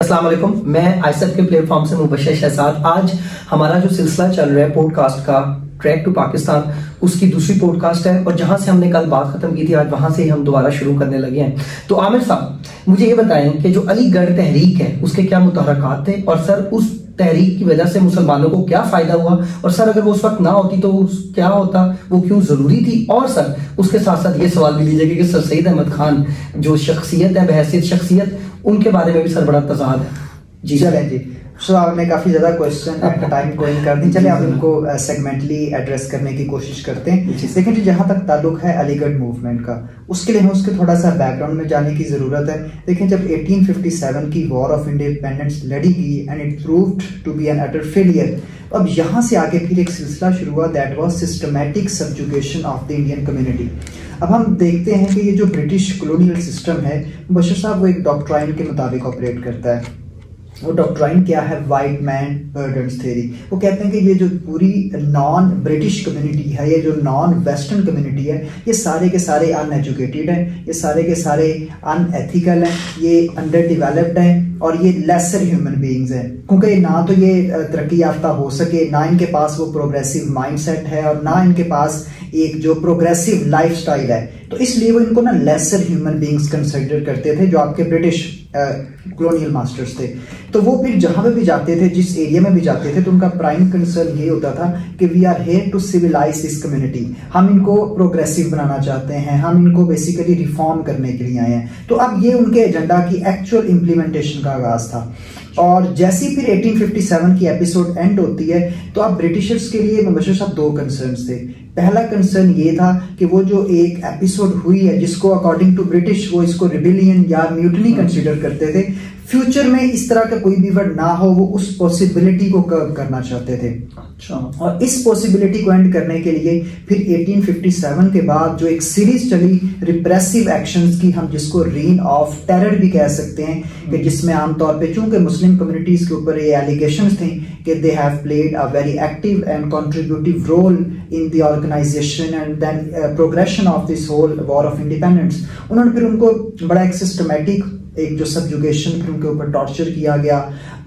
अस्सलाम वालेकुम, मैं आइसर के प्लेटफॉर्म से मुबशर शहजाद। आज हमारा जो सिलसिला चल रहा है पॉडकास्ट का ट्रैक टू पाकिस्तान, उसकी दूसरी पॉडकास्ट है और जहां से हमने कल बात खत्म की थी आज वहां से हम दोबारा शुरू करने लगे हैं। तो आमिर साहब, मुझे ये बताएं कि जो अलीगढ़ तहरीक है उसके क्या मुतहरकात थे और सर उस तहरीक की वजह से मुसलमानों को क्या फायदा हुआ, और सर अगर वो उस वक्त ना होती तो क्या होता, वो क्यों जरूरी थी। और सर उसके साथ साथ ये सवाल भी लीजिएगा कि सर सईद अहमद खान जो शख्सियत है, बहैसियत शख्सियत, उनके बारे में भी सर बड़ा तजाद है। जी चलें जी, सो आपने काफी ज्यादा क्वेश्चन एट टाइम कोइन कर दी। चले आप इनको सेगमेंटली एड्रेस करने की कोशिश करते हैं। लेकिन जी जहां तक ताल्लुक है अलीगढ़ मूवमेंट का, उसके लिए हमें उसके थोड़ा सा बैकग्राउंड में जाने की जरूरत है। देखिए, जब 1857 की वॉर ऑफ इंडिपेंडेंस लड़ी गई and it proved to be an utter failure, अब यहाँ से आगे फिर एक सिलसिला शुरू हुआ, that was systematic subjugation of the Indian community. अब हम देखते हैं कि ये जो ब्रिटिश कॉलोनियल सिस्टम है, बशर साहब वो एक डॉक्ट्राइन के मुताबिक ऑपरेट करता है। वो डॉक्ट्राइन क्या है? White man burdens theory. वो कहते हैं कि ये जो पूरी नॉन ब्रिटिश कम्युनिटी है, ये जो नॉन वेस्टर्न कम्युनिटी है, ये सारे के सारे अनएजुकेटेड हैं, ये सारे के सारे अनएथिकल हैं, ये अंडर डेवलप्ड हैं और ये लेसर ह्यूमन बीइंग्स हैं। क्योंकि ना तो ये तरक्की याफ्ता हो सके, ना इनके पास वो प्रोग्रेसिव माइंडसेट है और ना इनके पास एक जो प्रोग्रेसिव लाइफस्टाइल है। तो इसलिए वो इनको ना लेसर ह्यूमन बीइंग्स कंसिडर करते थे, जो आपके ब्रिटिश कॉलोनियल मास्टर्स थे। तो वो फिर जहां पे भी जाते थे, जिस एरिया में भी जाते थे, तो उनका प्राइम कंसर्न ये होता था कि we are here to civilise this community. हम इनको प्रोग्रेसिव बनाना चाहते हैं, हम इनको बेसिकली रिफॉर्म करने के लिए आए हैं। तो अब ये उनके एजेंडा की एक्चुअल इम्प्लीमेंटेशन का आगाज था। और जैसी फिर 1857 की एपिसोड एंड होती है, तो अब ब्रिटिशर्स के लिए मुबशर साहब दो कंसर्न्स थे। पहला कंसर्न ये था कि वो जो एक एपिसोड हुई है, जिसको अकॉर्डिंग टू ब्रिटिश वो इसको रिबिलियन या म्यूटनी कंसीडर करते थे, फ्यूचर में इस तरह का कोई भी वर्ड ना हो, वो उस पॉसिबिलिटी को कर्व करना चाहते थे। अच्छा। और इस पॉसिबिलिटी को एंड करने के लिए फिर 1857 के बाद जो एक सीरीज चली रिप्रेसिव एक्शंस की, हम जिसको रीन ऑफ टेरर भी कह सकते हैं, कि जिसमें आमतौर पे चूंकि मुस्लिम कम्युनिटीज के ऊपर ये एलिगेशंस थे कि they have played a very active and contributive role in the organisation and then progression of this whole war of independence, उन्होंने फिर उनको बड़ा एक सिस्टमैटिक एक जो सब्जुगेशन, फिर उनके ऊपर टॉर्चर किया गया,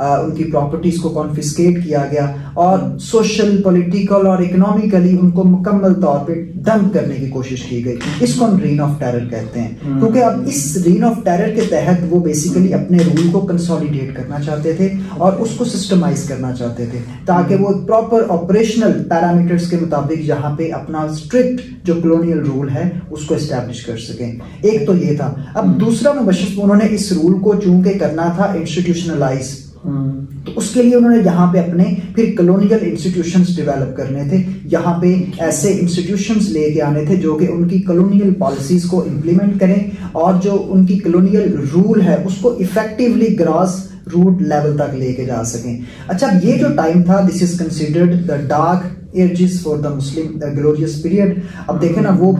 उनकी प्रॉपर्टीज को कॉन्फिस्केट किया गया और सोशल, पॉलिटिकल और इकोनॉमिकली उनको मुकम्मल तौर पे डंप करने की कोशिश की गई। इसको हम रीन ऑफ टेरर कहते हैं, क्योंकि अब इस रीन ऑफ टेरर के तहत वो बेसिकली अपने रूल को कंसोलिडेट करना चाहते थे और उसको सिस्टमाइज करना चाहते थे, ताकि वो प्रॉपर ऑपरेशनल पैरामीटर्स के मुताबिक यहाँ पे अपना स्ट्रिक्ट जो कॉलोनियल रूल है उसको एस्टैब्लिश कर सकें। एक तो ये था। अब दूसरा मुबशर, उन्होंने इस रूल को चूंकि करना था इंस्टीट्यूशनलाइज, तो उसके लिए उन्होंने यहाँ पे अपने फिर कॉलोनियल इंस्टीट्यूशंस डेवलप करने थे। यहाँ पे ऐसे इंस्टीट्यूशंस लेके आने थे जो कि उनकी कॉलोनियल पॉलिसीज को इंप्लीमेंट करें और जो उनकी कॉलोनियल रूल है उसको इफेक्टिवली ग्रास रूट लेवल तक लेके जा सकें। अच्छा, ये जो टाइम था, this is considered the dark edges for the Muslim glorious period. अब देखें ना, वो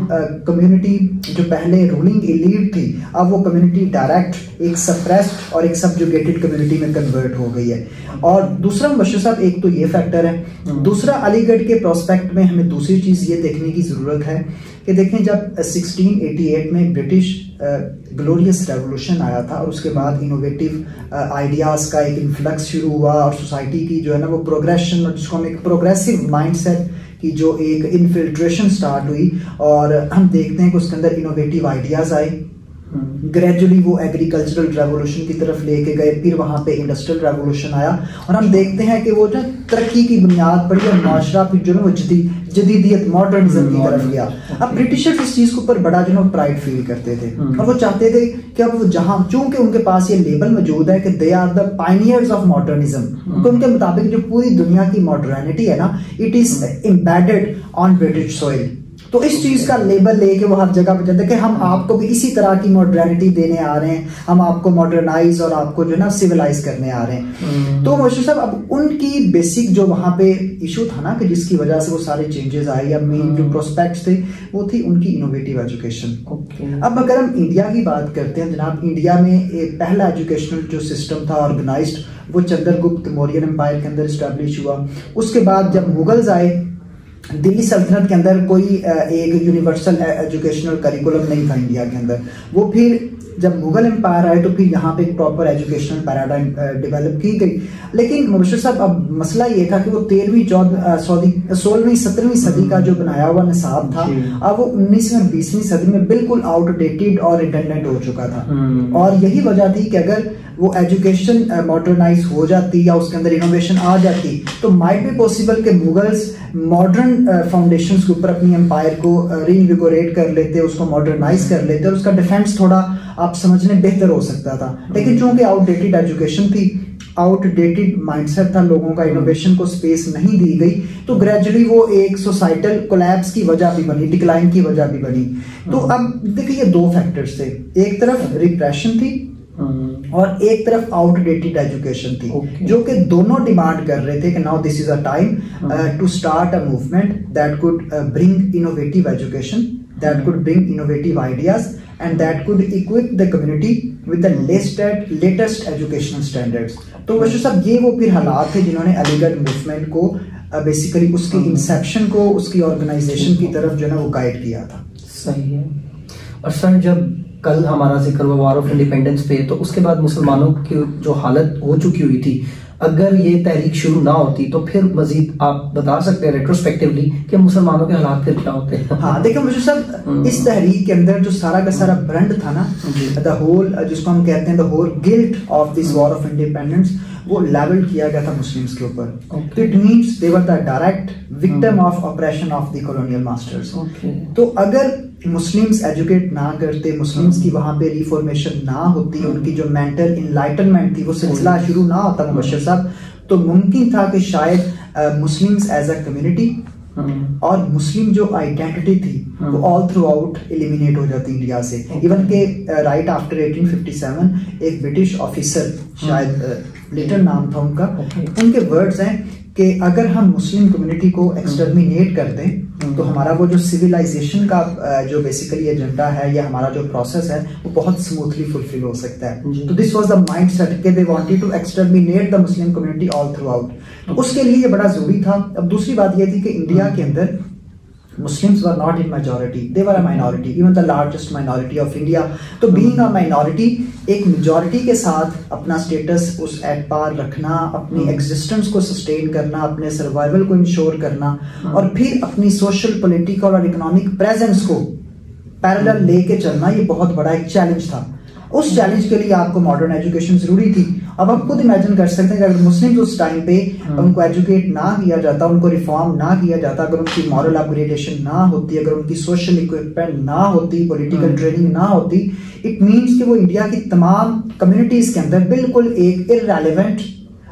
कम्युनिटी जो पहले रूलिंग एलीट थी, अब वो कम्युनिटी डायरेक्ट एक सप्रेस्ड और एक सबजुगेटेड कम्युनिटी में कन्वर्ट हो गई है। और दूसरा मुबशर साहब, एक तो ये फैक्टर है। दूसरा, अलीगढ़ के प्रोस्पेक्ट में हमें दूसरी चीज ये देखने की जरूरत है कि देखें, जब 1688 में ब्रिटिश ग्लोरियस रेवोल्यूशन आया था और उसके बाद इनोवेटिव आइडियाज का एक इन्फ्लक्स शुरू हुआ और सोसाइटी की जो है ना वो प्रोग्रेशन, और जिसको हम एक प्रोग्रेसिव माइंडसेट की जो एक इन्फिल्ट्रेशन स्टार्ट हुई, और हम देखते हैं कि उसके अंदर इनोवेटिव आइडियाज आए। ग्रेजुअली वो एग्रीकल्चरल रेवोल्यूशन की तरफ लेके गए, फिर वहां पे इंडस्ट्रियल रेवोल्यूशन आया और हम देखते हैं कि वो जो तरक्की की बुनियाद पड़ी और माशरा फिर जो है वो जदीदियत, मॉडर्निज्म की तरफ गया। अब ब्रिटिशर्स इस चीज के ऊपर बड़ा जो है प्राइड फील करते थे और वो चाहते थे कि अब वो जहां, चूंकि उनके पास ये लेबल मौजूद है कि they are the pioneers of modernism, तो उनके मुताबिक जो पूरी दुनिया की मॉडर्निटी है ना, it is embedded on British soil. तो इस चीज का लेबल लेके वो हर जगह पे जाते कि हम आपको भी इसी तरह की मॉडर्निटी देने आ रहे हैं, हम आपको मॉडर्नाइज और आपको जो है ना सिविलाइज करने आ रहे हैं। तो मुबशर साहब, अब उनकी बेसिक जो वहां पे इशू था ना कि जिसकी वजह से वो सारे चेंजेस आए या मेन जो प्रोस्पेक्ट्स थे वो थी उनकी इनोवेटिव एजुकेशन। अब अगर हम इंडिया की बात करते हैं जनाब, इंडिया में एक पहला एजुकेशनल जो सिस्टम था ऑर्गेनाइज्ड, वो चंद्रगुप्त मौर्य एम्पायर के अंदर स्टैब्लिश हुआ। उसके बाद जब मुगल्स आए दिल्ली सल्तनत के अंदर कोई एक यूनिवर्सल एजुकेशनल करिकुलम नहीं था इंडिया के अंदर। वो फिर जब मुगल एम्पायर आए तो फिर यहाँ पे एक प्रॉपर एजुकेशनल पैराडाइम डेवलप की गई। लेकिन मुबशर साहब अब मसला ये था कि वो 16वीं 17वीं सदी का जो बनाया हुआ निसाब था, अब वो 19वीं और 20वीं सदी में बिल्कुल आउटडेटेड और रिडंडेंट हो चुका था। और यही वजह थी कि अगर वो एजुकेशन मॉडर्नाइज हो जाती या उसके अंदर इनोवेशन आ जाती तो माइट बी पॉसिबल कि मुगल्स मॉडर्न फाउंडेशंस के ऊपर अपनी एम्पायर को रीइन्विगोरेट कर लेते, उसको मॉडर्नाइज कर लेते और उसका डिफेंस थोड़ा आप समझने बेहतर हो सकता था। लेकिन चूंकि आउटडेटेड एजुकेशन थी, आउटडेटेड माइंडसेट था, लोगों का इनोवेशन को स्पेस नहीं दी गई, तो ग्रेजुअली वो एक सोसाइटल कोलैप्स की वजह भी बनी, डिक्लाइन की वजह भी बनी। तो अब देखिए ये दो फैक्टर्स थे, एक तरफ रिप्रेशन थी और एक तरफ आउटडेटेड एजुकेशन थी, जो कि दोनों डिमांड कर रहे थे कि now this is a time to start a movement that could bring innovative education, that could bring innovative ideas and that could equip the community with the latest educational standards। तो वैसे सब ये वो फिर हालात थे जिन्होंने अलीगढ़ मूवमेंट को बेसिकली उसकी इंसेप्शन को, उसकी ऑर्गेनाइजेशन की तरफ जो है ना वो गाइड किया था। सही है। और सर जब कल हमारा जिक्र हुआ वॉर ऑफ इंडिपेंडेंस पे, तो उसके बाद मुसलमानों की जो हालत हो चुकी हुई थी, अगर ये तहरीक शुरू ना होती तो फिर मजीद आप बता सकते हैं रेट्रोस्पेक्टिवली कि मुसलमानों के हालात फिर क्या होते हैं? हाँ देखिए मुझे सब इस तहरीक के अंदर जो सारा का सारा ब्रंड था ना, द होल जिसको हम कहते हैं the whole guilt of this war of independence, वो लेवल किया गया था मुस्लिम्स के ऊपर। It means they were the direct victim of operation of the colonial masters. तो अगर मुस्लिम्स एजुकेट ना करते, मुस्लिम्स की वहां पे रिफॉर्मेशन ना होती, उनकी जो मेंटल इनलाइटनमेंट थी वो सिलसिला शुरू ना होता मुबशर साहब, तो मुमकिन था कि शायद मुस्लिम्स एज अ कम्युनिटी और मुस्लिम जो आइडेंटिटी थी वो ऑल थ्रू आउट एलिमिनेट हो जाती इंडिया से। इवन के राइट आफ्टर 1857 एक ब्रिटिश ऑफिसर, शायद लिटन नाम था उनका, उनके वर्ड्स हैं कि अगर हम मुस्लिम कम्युनिटी को एक्सटर्मिनेट कर दें तो हमारा वो जो सिविलाइजेशन का जो बेसिकली एजेंडा है या हमारा जो प्रोसेस है वो बहुत स्मूथली फुलफिल हो सकता है। तो दिस वाज द माइंडसेट कि they wanted to exterminate the Muslim community all throughout. तो उसके लिए ये बड़ा जरूरी था। अब दूसरी बात ये थी कि इंडिया के अंदर Muslims were not in majority, they were a minority, even the largest minority of India। तो being a minority, एक majority के साथ अपना status उस एट पार रखना, अपनी existence को sustain करना, अपने survival को ensure करना और फिर अपनी social, political और economic presence को parallel लेके चलना, ये बहुत बड़ा एक challenge था। उस चैलेंज के लिए आपको मॉडर्न एजुकेशन जरूरी थी। अब आप खुद इमेजिन कर सकते हैं कि अगर मुस्लिम्स उस टाइम पे उनको एजुकेट ना किया जाता, उनको रिफॉर्म ना किया जाता, अगर उनकी मॉरल अपग्रेडेशन ना होती, अगर उनकी सोशल इक्विपमेंट ना होती, पॉलिटिकल ट्रेनिंग ना होती, इट मींस कि वो इंडिया की तमाम कम्युनिटीज के अंदर बिल्कुल एक इररेलेवेंट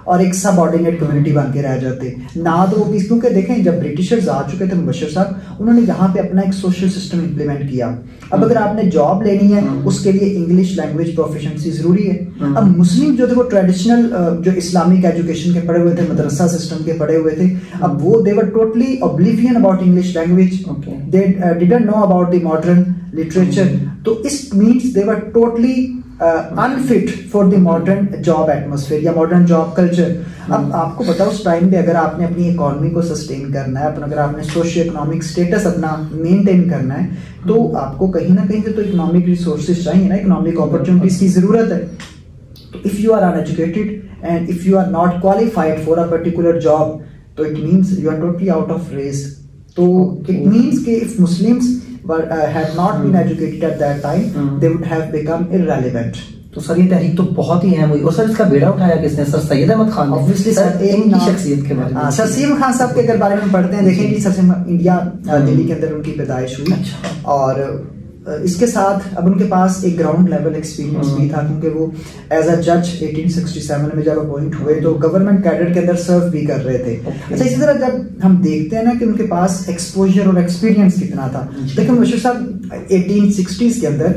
और एक सबऑर्डिनेट कम्युनिटी बन के रह जाते ना। तो वो क्योंकि देखें जब ब्रिटिशर्स आ चुके थे मुबशर साहब, उन्होंने यहाँ पे अपना एक सोशल सिस्टम इंप्लीमेंट किया। अब अगर आपने जॉब लेनी है उसके लिए इंग्लिश लैंग्वेज प्रोफिशिएंसी जरूरी है। अब मुस्लिम जो थे वो ट्रेडिशनल जो इस्लामिक एजुकेशन के पढ़े हुए थे, मदरसा सिस्टम के पढ़े हुए थे, अब वो they were totally oblivion about English language, they didn't know about the modern literature. तो this means they were totally unfit for the modern job atmosphere या मॉडर्न जॉब कल्चर। अब आपको बताओ उस टाइम पे अगर आपने अपनी इकोनॉमी को सस्टेन करना है, अगर आपने सोशियो इकोनॉमिक स्टेटस अपना मेंटेन करना है, तो आपको कहीं ना कहीं से तो इकोनॉमिक रिसोर्सेज चाहिए ना, इकोनॉमिक अपॉर्चुनिटीज की जरूरत है। तो if you are uneducated and if you are not qualified for a particular job, तो it means you are totally out of race. तो इट मीन्स कि if Muslims had not been educated at that time, they would have become irrelevant। तो sir ये तहरीक तो बहुत ही अहम हुई। और सर इसका बेड़ा उठाया किसने? Sir Syed Ahmad Khan. Obviously sir इनकी शख्सियत के बारे में, सर सलीम खान साहब के अगर बारे में पढ़ते हैं, देखें कि सबसे इंडिया दिल्ली के अंदर उनकी पैदाइश हुई। और इसके साथ अब उनके पास एक ग्राउंड लेवल एक्सपीरियंस भी था, क्योंकि वो एज अ जज 1867 में जब अपॉइंट हुए तो गवर्नमेंट कैडर के अंदर सर्व भी कर रहे थे। अच्छा, इसी तरह जब हम देखते हैं ना कि उनके पास एक्सपोजर और एक्सपीरियंस कितना था, देखिए मुबशर साहब 1860s के अंदर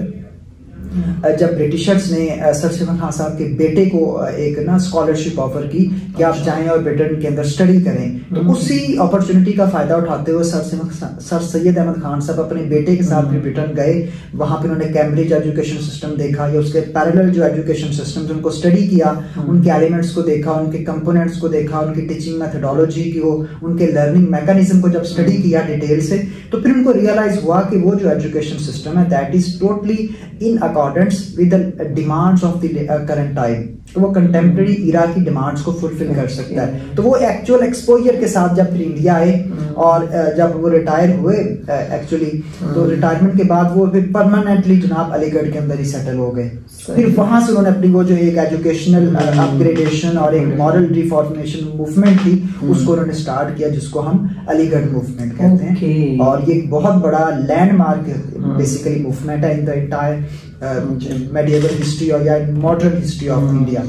जब ब्रिटिशर्स ने सर सिमन खान साहब के बेटे को एक ना स्कॉलरशिप ऑफर की कि आप जाएं और ब्रिटेन के अंदर स्टडी करें, तो उसी अपॉर्चुनिटी का फायदा उठाते हुए सर सैयद अहमद खान साहब अपने बेटे के साथ ब्रिटेन गए। वहां पे उन्होंने कैम्ब्रिज एजुकेशन सिस्टम देखा या उसके पैरेलल जो एजुकेशन सिस्टम उनको स्टडी किया, उनके एलिमेंट्स को देखा, उनके कंपोनेंट्स को देखा, उनकी टीचिंग मेथोडोलॉजी की, उनके लर्निंग मैकेनिज्म को जब स्टडी किया डिटेल से, तो फिर उनको रियलाइज हुआ कि वो जो एजुकेशन सिस्टम है that is totally in accordance with the demands of the current time. तो वो कंटेम्प्रेरी इरा की डिमांड्स को फुलफिल कर सकता है। तो वो एक्चुअल एक्सपोजर के साथ जब फिर इंडिया आए और जब वो रिटायर हुए एक्चुअली, तो रिटायरमेंट के बाद वो फिर परमानेंटली जनाब अलीगढ़ के अंदर ही सेटल हो गए। फिर वहां से उन्होंने अपनी वो जो एक एजुकेशनल अपग्रेडेशन और एक मॉरल रिफॉर्मेशन मूवमेंट थी उसको उन्होंने स्टार्ट किया, जिसको हम अलीगढ़ मूवमेंट कहते हैं। और ये बहुत बड़ा लैंडमार्क बेसिकली मूवमेंट है in the entire medieval history और या modern history of India।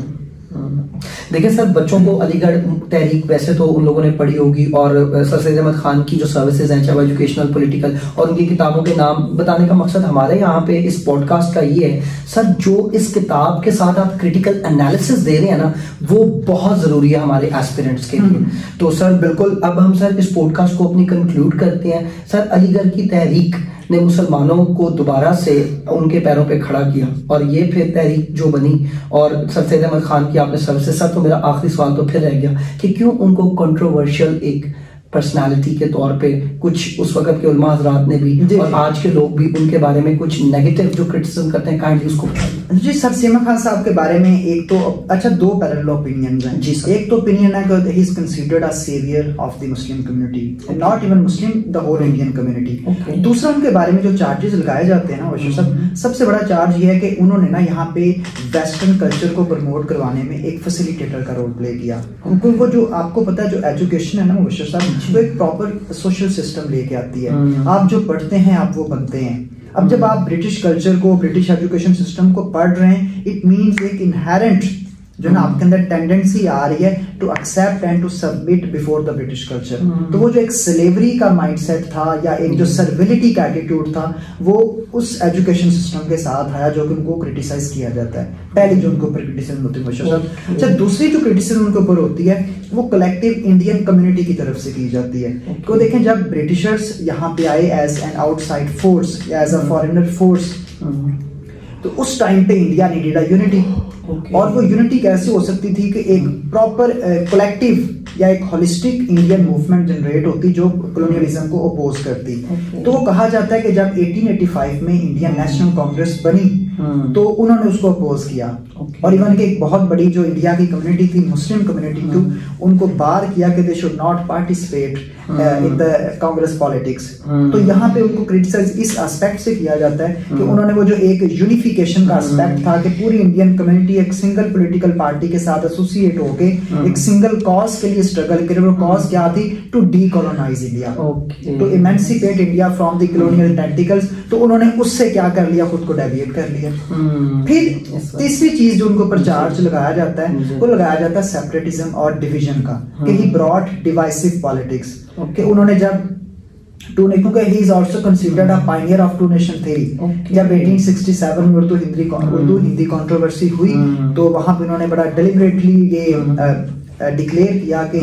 देखिए सर, बच्चों को अलीगढ़ तहरीक वैसे तो उन लोगों ने पढ़ी होगी, और सर सैयद अहमद खान की जो सर्विसेज हैं, चाहे एजुकेशनल, पॉलिटिकल, और उनकी किताबों के नाम बताने का मकसद हमारे यहाँ पे इस पॉडकास्ट का ये है सर, जो इस किताब के साथ आप क्रिटिकल एनालिसिस दे रहे हैं ना, वो बहुत जरूरी है हमारे एस्पिरेंट्स के लिए। तो सर बिल्कुल, अब हम सर इस पॉडकास्ट को अपनी कंक्लूड करते हैं। सर, अलीगढ़ की तहरीक ने मुसलमानों को दोबारा से उनके पैरों पे खड़ा किया, और ये फिर तहरीक जो बनी, और सर सैयद अहमद खान की आपने सर्विसेज। सर, तो मेरा आखिरी सवाल तो फिर रह गया कि क्यों उनको कंट्रोवर्शियल एक पर्सनालिटी के तौर पे कुछ उस वक्त के उलमा हजरात ने भी और आज के लोग भी उनके बारे में कुछ नेगेटिव जो क्रिटिसिज्म करते हैं, काइंडली उसको बताइए। जी, सर सिमन खान साहब के बारे में एक तो अच्छा दो पैरेलल ओपिनियंस हैं जी। एक तो ओपिनियन है कि he is considered as saviour of the Muslim community, not even Muslim, the whole Indian community. दूसरा, उनके बारे में जो चार्जेस लगाए जाते हैं ना वैसे सबसे बड़ा चार्ज ये है कि उन्होंने ना यहाँ पे वेस्टर्न कल्चर को प्रमोट करवाने में एक फैसिलिटेटर का रोल प्ले किया। उनको जो आपको पता है जो एजुकेशन है ना वैसे साहब, वो एक प्रॉपर सोशल सिस्टम लेके आती है। आप जो पढ़ते हैं आप वो बनते हैं। अब जब आप ब्रिटिश कल्चर को, ब्रिटिश एजुकेशन सिस्टम को पढ़ रहे हैं, इट मींस एक इनहेरेंट जो ना आपके अंदर टेंडेंसी आ रही है to accept and to submit before the British culture. तो वो जो एक स्लेवरी का माइंडसेट था या एक जो सर्विलिटी का एटीट्यूड था, वो उस एजुकेशन सिस्टम के साथ आया जो कि उनको क्रिटिसाइज किया जाता है। पहली जो उनके ऊपर क्रिटिसिज्म होती है। अच्छा, दूसरी जो क्रिटिसिज्म उनके ऊपर होती है वो कलेक्टिव इंडियन कम्युनिटी की तरफ से की जाती है। तो देखें, जब ब्रिटिशर्स यहाँ पे आए एज एन आउटसाइड फोर्स या एज अ फॉरेनर फोर्स, तो उस टाइम पे इंडिया नीडेड अ यूनिटी। और वो यूनिटी कैसे हो सकती थी कि एक प्रॉपर कलेक्टिव या एक होलिस्टिक इंडियन मूवमेंट जनरेट होती जो कॉलोनियलिज्म को अपोज करती। तो वो कहा जाता है कि जब 1885 में इंडियन नेशनल कांग्रेस बनी तो उन्होंने उसको अपोज किया। और इवन के एक बहुत बड़ी जो इंडिया की कम्युनिटी थी, मुस्लिम कम्युनिटी थी, उनको बार किया कि they should not participate in the Congress politics. तो यहाँ पे उनको क्रिटिसाइज इस एस्पेक्ट से किया जाता है कि उन्होंने वो जो एक यूनिफिकेशन का एस्पेक्ट था कि पूरी इंडियन कम्युनिटी एक सिंगल पॉलिटिकल पार्टी के साथ एसोसिएट होके एक सिंगल कॉज के लिए स्ट्रगल करे। वो कॉज क्या थी? To decolonise India, to emancipate India from the colonial tentacles. तो उन्होंने उससे क्या कर लिया? खुद को डेविएट कर लिया। फिर तीसरी चीज जो उनको पर चार्ज लगाया जाता है वो लगाया जाता है सेपरेटिज्म और डिवीजन का, कि ही ब्रॉट डिवाइसिव पॉलिटिक्स। कि उन्होंने जब क्योंकि he is also considered a pioneer of two nation theory. जब 1867 में उर्दू हिंदी कंट्रोवर्सी हुई तो वहां पे उन्होंने बड़ा डेलिबरेटली ये डिक्लेयर किया कि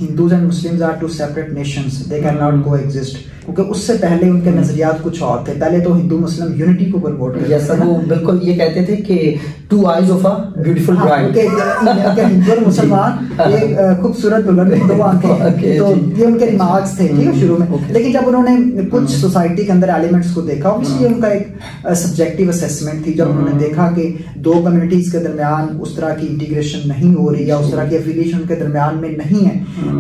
Hindus and Muslims are two separate nations, they can not coexist. क्योंकि उससे पहले उनके नजरियात कुछ और थे। पहले तो हिंदू मुस्लिम यूनिटी को प्रमोट करते थे। वो बिल्कुल ये कहते थे कि two eyes of a beautiful bride, Hindu और मुसलमान एक खूबसूरत दुल्हन, दो आंखें। तो ये उनके रिमार्क्स थे ठीक है शुरू में। लेकिन जब उन्होंने कुछ सोसाइटी के अंदर एलिमेंट्स को देखा, ऑब्वियसली उनका एक सब्जेक्टिव असेसमेंट थी। जब उन्होंने देखा कि दो कम्युनिटीज के दरमियान उस तरह की इंटीग्रेशन नहीं हो रही या उस तरह की एफिलिएशन उनके दरमियान में नहीं है,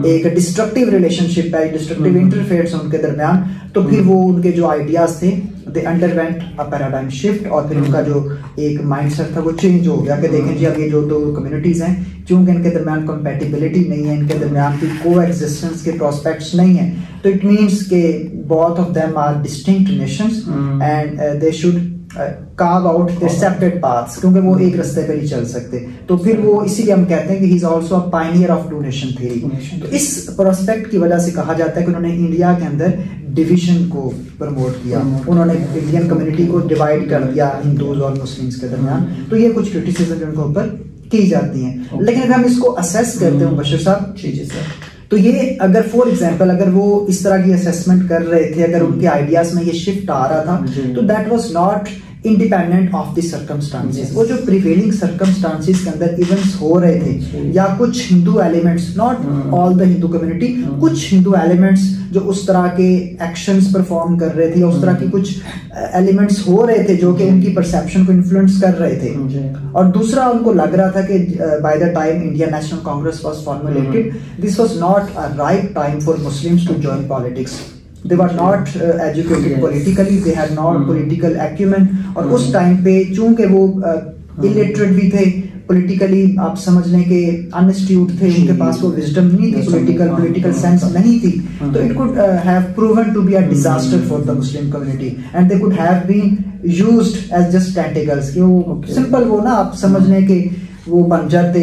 एक डिस्ट्रक्टिव रिलेशनशिप है, डिस्ट्रक्टिव इंटरफेयर्स उनके दरमियान, तो फिर वो उनके जो आइडियाज थे दे अंडरवेंट अ पैराडाइम शिफ्ट। और फिर उनका जो एक माइंडसेट था वो चेंज हो गया कि देखें जी अब ये जो दो कम्युनिटीज हैं, चूंकि इनके दरमियान कंपैटिबिलिटी नहीं है, इनके दरमियान की कोएग्जिस्टेंस के प्रोस्पेक्ट्स नहीं है, तो इट मींस के both of them are distinct nations and they should carve out their separate paths, क्योंकि वो एक रास्ते पर ही चल सकते। तो फिर वो इसीलिए हम कहते हैं कि he is also a pioneer of two nation theory। तो इस प्रोस्पेक्ट की वजह से कहा जाता है कि उन्होंने इंडिया के अंदर डिवीजन को प्रमोट किया, उन्होंने इंडियन कम्युनिटी को डिवाइड कर दिया हिंदूज और मुस्लिम्स के दरमियान। तो ये कुछ क्रिटिसिज्म उनके ऊपर की जाती हैं। लेकिन अगर हम इसको असेस करते हैं बशीर साहब, तो ये अगर फॉर एग्जांपल अगर वो इस तरह की असेसमेंट कर रहे थे, अगर उनके आइडियाज में ये शिफ्ट आ रहा था, तो that was not independent of the circumstances. वो जो प्रिवेलिंग सर्कमस्टांसेस के अंदर इवेंट्स हो रहे थे, या कुछ Hindu elements, not all the Hindu community, कुछ हिंदू एलिमेंट्स जो उस तरह के एक्शंस परफॉर्म कर रहे थे, या उस तरह की कुछ एलिमेंट्स हो रहे थे जो कि उनकी परसेप्शन को इन्फ्लुएंस कर रहे थे। और दूसरा, उनको लग रहा था कि by the time Indian National Congress was formulated, this was not a right time for Muslims to join politics. They were not educated politically, they had not political acumen, और उस टाइम पे चूंकि वो illiterate भी थे politically, आप समझ लें कि uninstructed थे, उनके पास वो wisdom नहीं थी, political sense नहीं थी, तो it could have proven to be a disaster for the Muslim community, and they could have been used as just tentacles। कि वो simple वो ना आप समझ लें कि वो बन जाते,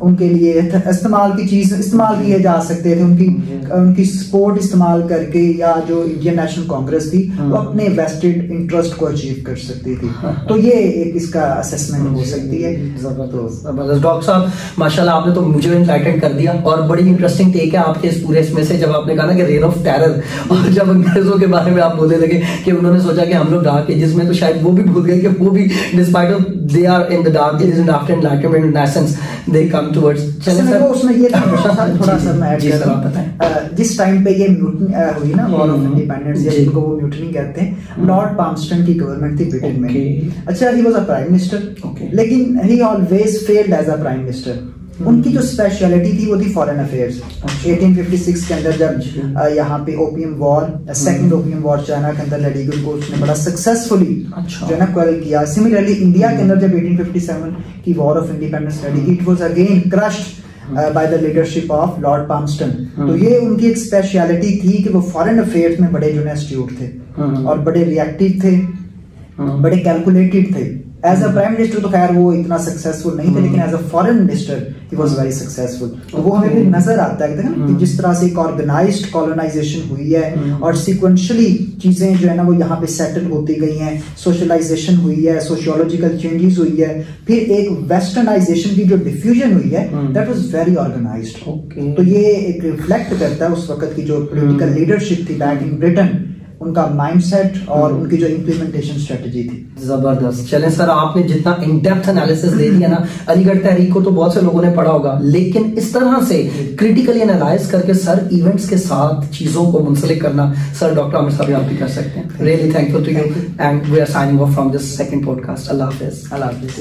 उनके लिए इस्तेमाल की चीज इस्तेमाल किए जा सकते थे, उनकी सपोर्ट इस्तेमाल करके, या जो इंडियन नेशनल कांग्रेस थी वो अपने वेस्टेड इंटरेस्ट को अचीव कर सकती थी। तो ये एक इसका असेसमेंट हो सकती है। जबरदस्त डॉक्टर साहब, माशाल्लाह आपने तो मुझे एंलाइटन कर दिया, और बड़ी इंटरेस्टिंग टेक है आपके इस पूरे इसमें से, जब आपने कहा ना कि रेन ऑफ टेरर, और जब अंग्रेजों के बारे में आप बोलने लगे कि उन्होंने सोचा कि हम लोग डार्क एजेस में, तो शायद वो भी भूल गए कि वो भी despite of they are in the dark ages and after enlightenment in essence they come towards. उसमें ये थोड़ा सा मैं ऐड कर रहा हूं, जिस टाइम पे ये म्यूटनी हुई ना, वॉर ऑफ इंडिपेंडेंस, जिनको वो म्यूटनी कहते हैं, लॉर्ड पाम्पस्टन की गवर्नमेंट थी ब्रिटेन में। अच्छा, he was a prime minister, लेकिन he always failed as a prime minister. उनकी जो स्पेशलिटी थी वो थी फॉरेन अफेयर्स। 1856 के अंदर जब यहाँ पे opium war, second opium war China के अंदर लड़ी गई, उनको उसने बड़ा सक्सेसफुली जो है ना क्वेल किया। सिमिलरली इंडिया के अंदर जब 1857 की वॉर ऑफ इंडिपेंडेंस लड़ी, it was again crushed by the leadership of Lord Palmerston. तो ये उनकी एक स्पेशलिटी थी कि वो फॉरेन अफेयर्स में बड़े जो है एस्ट्यूट थे, और बड़े रिएक्टिव थे, बड़े कैलकुलेटेड थे। एज अ प्राइम मिनिस्टर तो खैर वो इतना सक्सेसफुल नहीं थे, लेकिन as a foreign minister he was very successful. तो वो हमें भी नजर आता है कि जिस तरह से एक ऑर्गेनाइज्ड कॉलोनाइजेशन हुई है, और सीक्वेंशियली चीजें जो है ना वो यहाँ पे सेटल होती गई हैं, सोशलाइजेशन हुई है, सोशियोलॉजिकल चेंजेस हुई है, फिर एक वेस्टर्नाइजेशन की जो डिफ्यूजन हुई है, दैट वाज वेरी ऑर्गेनाइज्ड। तो ये एक रिफ्लेक्ट करता है उस वक्त की जो पॉलिटिकल लीडरशिप थी बैक इन ब्रिटेन, उनका माइंडसेट और उनकी जो इम्प्लीमेंटेशन स्ट्रेटजी थी। जबरदस्त। चलें सर, आपने जितना इन डेप्थ एनालिसिस दे दिया ना, अलीगढ़ तहरीक को तो बहुत से लोगों ने पढ़ा होगा, लेकिन इस तरह से क्रिटिकली एनालाइज करके सर इवेंट्स के साथ चीजों को मुंसलिक करना, सर डॉक्टर आमिर साहब आप भी कर सकते हैं। Really thankful to you, and we are signing off from this second podcast. अल्लाह हाफिज।